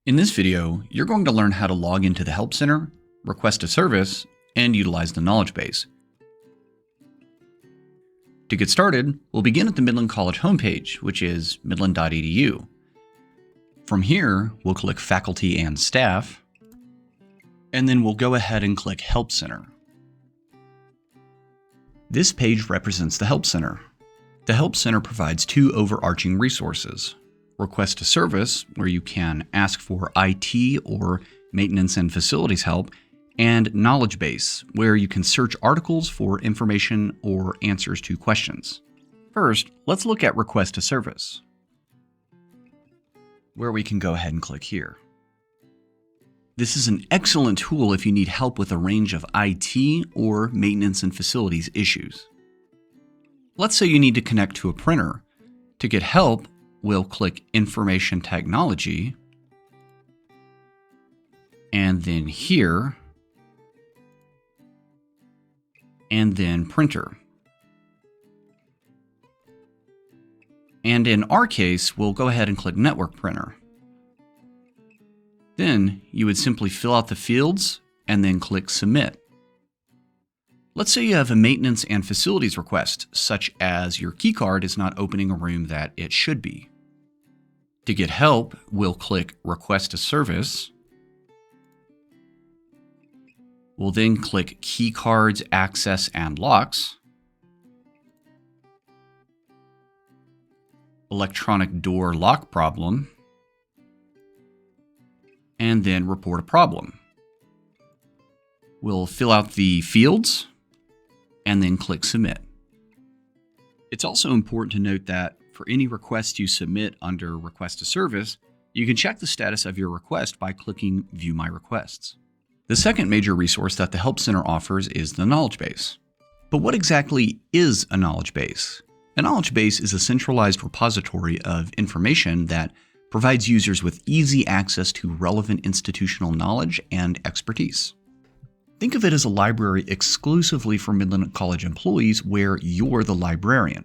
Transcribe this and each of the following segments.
In this video, you're going to learn how to log into the Help Center, request a service, and utilize the knowledge base. To get started, we'll begin at the Midland College homepage, which is midland.edu. From here, we'll click Faculty and Staff, and then we'll go ahead and click Help Center. This page represents the Help Center. The Help Center provides two overarching resources: Request a Service, where you can ask for IT or maintenance and facilities help, and Knowledge Base, where you can search articles for information or answers to questions. First, let's look at Request a Service, where we can go ahead and click here. This is an excellent tool if you need help with a range of IT or maintenance and facilities issues. Let's say you need to connect to a printer. To get help, we'll click Information Technology, and then here, and then Printer. And in our case, we'll go ahead and click Network Printer. Then you would simply fill out the fields and then click Submit. Let's say you have a maintenance and facilities request, such as your keycard is not opening a room that it should be. To get help, we'll click Request a Service. We'll then click Keycards, Access, and Locks, Electronic Door Lock Problem, and then Report a Problem. We'll fill out the fields and then click Submit. It's also important to note that for any request you submit under Request a Service, you can check the status of your request by clicking View My Requests. The second major resource that the Help Center offers is the Knowledge Base. But what exactly is a knowledge base? A knowledge base is a centralized repository of information that provides users with easy access to relevant institutional knowledge and expertise. Think of it as a library exclusively for Midland College employees where you're the librarian.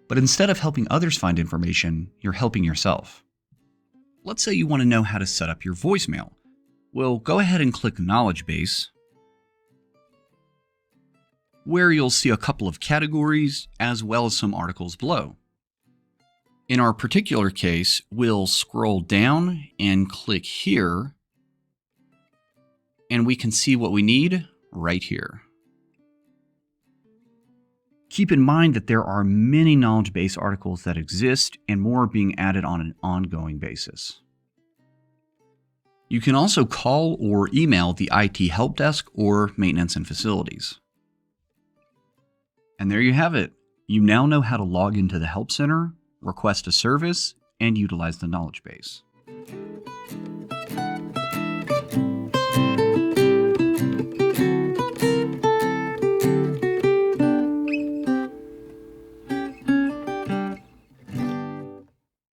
But instead of helping others find information, you're helping yourself. Let's say you want to know how to set up your voicemail. Well, go ahead and click Knowledge Base, where you'll see a couple of categories as well as some articles below. In our particular case, we'll scroll down and click here, and we can see what we need right here. Keep in mind that there are many knowledge base articles that exist and more are being added on an ongoing basis. You can also call or email the IT help desk or maintenance and facilities. And there you have it. You now know how to log into the Help Center, request a service, and utilize the knowledge base.